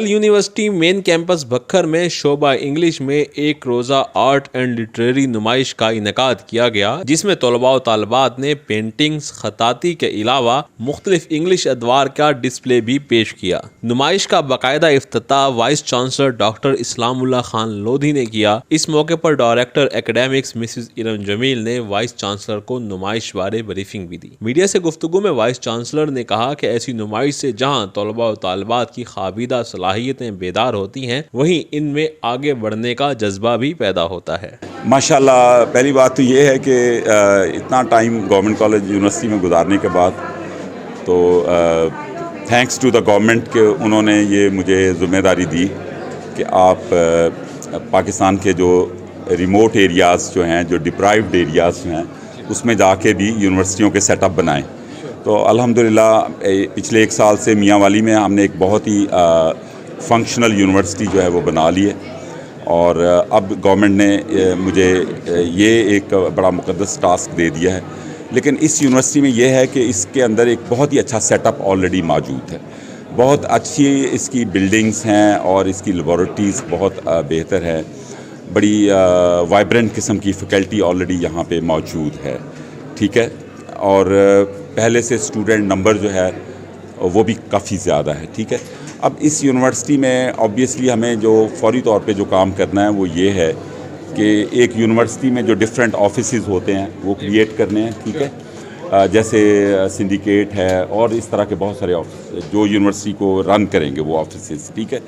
थल university main campus Bhakkar में शोबा English में एक रोजा आर्ट एंड लिटरेरी नुमाइश का इनेकाद किया गया, जिसमें तलबा और तालिबात ने पेंटिंग्स, खताती के अलावा मुख्तलिफ इंग्लिश अदवार का डिस्प्ले भी पेश किया। नुमाइश का बाकायदा इफ्तिताह vice chancellor doctor Islamullah Khan Lodhi ने किया। इस मौके पर director academics Mrs Iram Jameel ने वाइस चांसलर को नुमाइश बारे ब्रीफिंग भी दी। मीडिया से गुफ्तगू में वाइस चांसलर ने कहा कि ऐसी नुमाइश से जहां तलबा और तालिबात की खाबिदा सलाहियतें बेदार होती हैं, वहीं इनमें आगे बढ़ने का जज्बा भी पैदा होता है। माशाल्लाह, पहली बात तो ये है कि इतना टाइम गवर्नमेंट कॉलेज यूनिवर्सिटी में गुजारने के बाद तो थैंक्स टू द गवर्नमेंट के उन्होंने ये मुझे ज़िम्मेदारी दी कि आप पाकिस्तान के जो रिमोट एरियाज़ जो हैं, जो डिप्राइव्ड एरियाज़ हैं, उसमें जाके भी यूनिवर्सिटियों के सेटअप बनाएं। तो अल्हम्दुलिल्लाह पिछले 1 साल से मियाँ वाली में हमने एक बहुत ही फंक्शनल यूनिवर्सिटी जो है वो बना ली है, और अब गवर्नमेंट ने मुझे ये एक बड़ा मुक़द्दस टास्क दे दिया है। लेकिन इस यूनिवर्सिटी में ये है कि इसके अंदर एक बहुत ही अच्छा सेटअप ऑलरेडी मौजूद है, बहुत अच्छी इसकी बिल्डिंग्स हैं और इसकी लेबॉरेटरीज़ बहुत बेहतर है, बड़ी वाइब्रेंट किस्म की फ़ैकल्टी ऑलरेडी यहाँ पे मौजूद है, ठीक है। और पहले से स्टूडेंट नंबर जो है वो भी काफ़ी ज़्यादा है, ठीक है। अब इस यूनिवर्सिटी में ऑब्वियसली हमें जो फौरी तौर पे जो काम करना है वो ये है कि एक यूनिवर्सिटी में जो डिफरेंट ऑफिसेज होते हैं वो क्रिएट करने हैं, ठीक है। जैसे सिंडिकेट है और इस तरह के बहुत सारे ऑफिस जो यूनिवर्सिटी को रन करेंगे वो ऑफिसेज, ठीक है।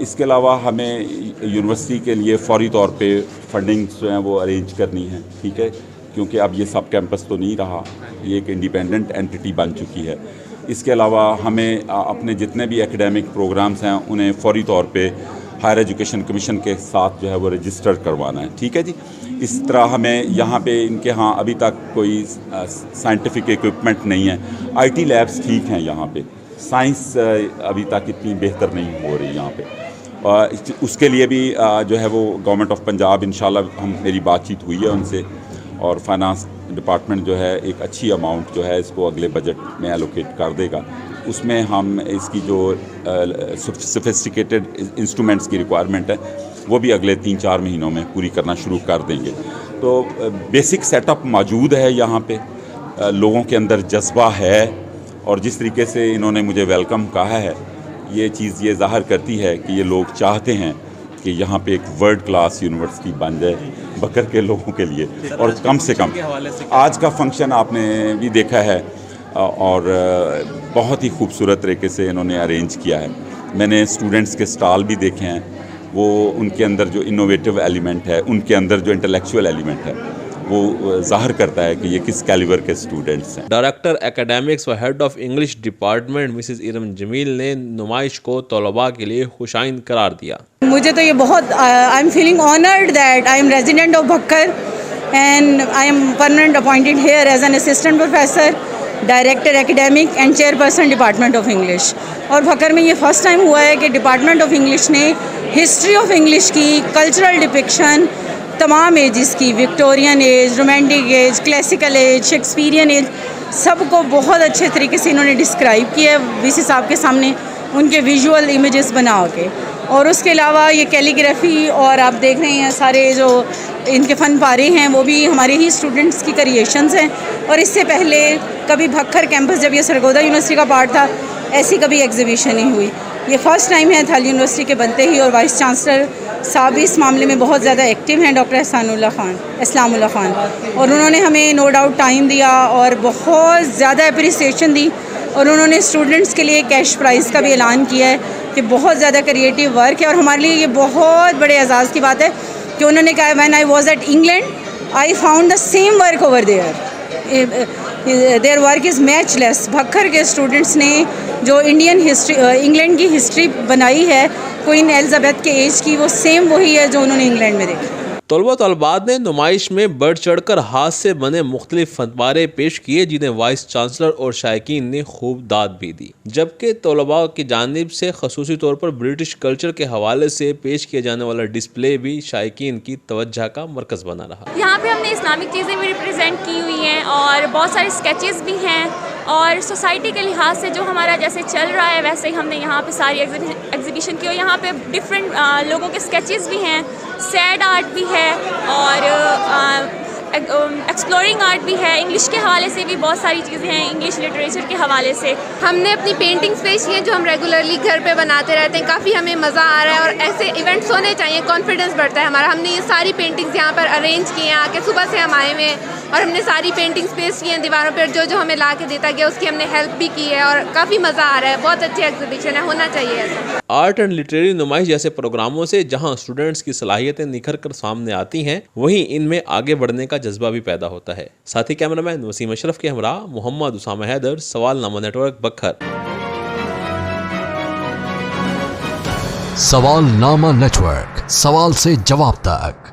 इसके अलावा हमें यूनिवर्सिटी के लिए फौरी तौर पे फंडिंग्स जो हैं वो अरेंज करनी है, ठीक है, क्योंकि अब ये सब कैंपस तो नहीं रहा, ये एक इंडिपेंडेंट एंटिटी बन चुकी है। इसके अलावा हमें अपने जितने भी एकेडमिक प्रोग्राम्स हैं उन्हें फौरी तौर पे हायर एजुकेशन कमीशन के साथ जो है वो रजिस्टर करवाना है, ठीक है जी। इस तरह हमें यहाँ पे इनके यहाँ अभी तक कोई साइंटिफिक इक्विपमेंट नहीं है। आईटी लैब्स ठीक हैं यहाँ पे, साइंस अभी तक इतनी बेहतर नहीं हो रही यहाँ पे। उसके लिए भी जो है वो गवर्नमेंट ऑफ पंजाब इंशाल्लाह मेरी बातचीत हुई है उनसे, और फाइनेंस डिपार्टमेंट जो है एक अच्छी अमाउंट जो है इसको अगले बजट में एलोकेट कर देगा। उसमें हम इसकी जो सोफिस्टिकेटेड इंस्ट्रूमेंट्स की रिक्वायरमेंट है वो भी अगले 3-4 महीनों में पूरी करना शुरू कर देंगे। तो बेसिक सेटअप मौजूद है यहाँ पे, लोगों के अंदर जज्बा है, और जिस तरीके से इन्होंने मुझे वेलकम कहा है ये चीज़ ये ज़ाहिर करती है कि ये लोग चाहते हैं कि यहाँ पे एक वर्ल्ड क्लास यूनिवर्सिटी बन जाए बकर के लोगों के लिए। और कम से कम आज का फंक्शन आपने भी देखा है और बहुत ही खूबसूरत तरीके से इन्होंने अरेंज किया है। मैंने स्टूडेंट्स के स्टॉल भी देखे हैं, वो उनके अंदर जो इनोवेटिव एलिमेंट है, उनके अंदर जो इंटेलेक्चुअल एलिमेंट है वो ज़ाहिर करता है कि ये किस कैलिबर के स्टूडेंट्स हैं। डायरेक्टर एकेडमिक्स व head of English department Mrs Iram Jameel ने नुमाइश को तलबा के लिए खुशाइन करार दिया। मुझे तो ये बहुत I am feeling honoured that I am resident of Bhakkar and I am permanent appointed here as an assistant professor, director academic and chairperson department of English. और भक्कर में ये फर्स्ट टाइम हुआ है कि डिपार्टमेंट ऑफ इंग्लिश ने history of English की cultural depiction तमाम ages की, Victorian age, Romantic age, classical age, Shakespearean age, सबको बहुत अच्छे तरीके से इन्होंने डिस्क्राइब किया है वीसी साहब के सामने उनके विजुअल इमेजेस बना के। और उसके अलावा ये कैलीग्राफी और आप देख रहे हैं सारे जो इनके फ़न पारे हैं वो भी हमारे ही स्टूडेंट्स की क्रिएशंस हैं। और इससे पहले कभी भक्खर कैंपस जब ये सरगोदा यूनिवर्सिटी का पार्ट था ऐसी कभी एग्जीबिशन नहीं हुई। ये फ़र्स्ट टाइम है थल यूनिवर्सिटी के बनते ही, और वाइस चांसलर साहब भी इस मामले में बहुत ज़्यादा एक्टिव हैं, डॉक्टर इस्लामुल्लाह खान, और उन्होंने हमें नो डाउट टाइम दिया और बहुत ज़्यादा अप्रिसिएशन दी। और उन्होंने स्टूडेंट्स के लिए कैश प्राइज़ का भी ऐलान किया है कि बहुत ज़्यादा क्रिएटिव वर्क है। और हमारे लिए ये बहुत बड़े एजाज़ की बात है कि उन्होंने कहा when I was at England I found the same work over there work is matchless. Bhakkar के स्टूडेंट्स ने जो इंडियन हिस्ट्री, इंग्लैंड की हिस्ट्री बनाई है क्वीन एलिजाबेथ के एज की, वो सेम वही है जो उन्होंने इंग्लैंड में देखी। तलबा तलबात ने नुमाइश में बढ़ चढ़कर हाथ से बने मुख्तलिफ फनपारे पेश किए, जिन्हें वाइस चांसलर और शायकीन ने खूब दाद भी दी। जबकि तलबा की जानिब से खसूसी तौर पर ब्रिटिश कल्चर के हवाले से पेश किया जाने वाला डिस्प्ले भी शायकीन की तवज्जो का मरकज़ बना रहा। यहाँ पे हमने इस्लामिक चीज़ें भी रिप्रेजेंट की हुई हैं और बहुत सारे स्केचेस भी हैं और सोसाइटी के लिहाज से जो हमारा जैसे चल रहा है वैसे ही हमने यहाँ पे सारी एग्जीबिशन की और यहाँ पे डिफरेंट लोगों के स्केचेस भी हैं, सैड आर्ट भी है और एक्सप्लोरिंग आर्ट भी है। इंग्लिश के हवाले से भी बहुत सारी चीज़ें हैं, इंग्लिश लिटरेचर के हवाले से। हमने अपनी पेंटिंग्स पेश की हैं जो हम रेगुलरली घर पे बनाते रहते हैं। काफ़ी हमें मज़ा आ रहा है और ऐसे इवेंट्स होने चाहिए, कॉन्फिडेंस बढ़ता है हमारा। हमने ये सारी पेंटिंग्स यहाँ पर अरेंज की हैं, आके सुबह से हम आए हुए हैं और हमने सारी पेंटिंग्स पेश की हैं दीवारों पर। जो जो हमें ला के देता गया उसकी हमने हेल्प भी की है और काफ़ी मज़ा आ रहा है। बहुत अच्छी एग्जीबिशन है, होना चाहिए ऐसा। आर्ट एंड लिटरेरी नुमाइश जैसे प्रोग्रामों से जहां स्टूडेंट्स की सलाहियतें निखर कर सामने आती हैं, वहीं इनमें आगे बढ़ने का जज्बा भी पैदा होता है। साथी कैमरामैन वसीम अशरफ के हमरा मोहम्मद उसामा हैदर, सवालनामा नेटवर्क, बक्खर। सवालनामा नेटवर्क, सवाल से जवाब तक।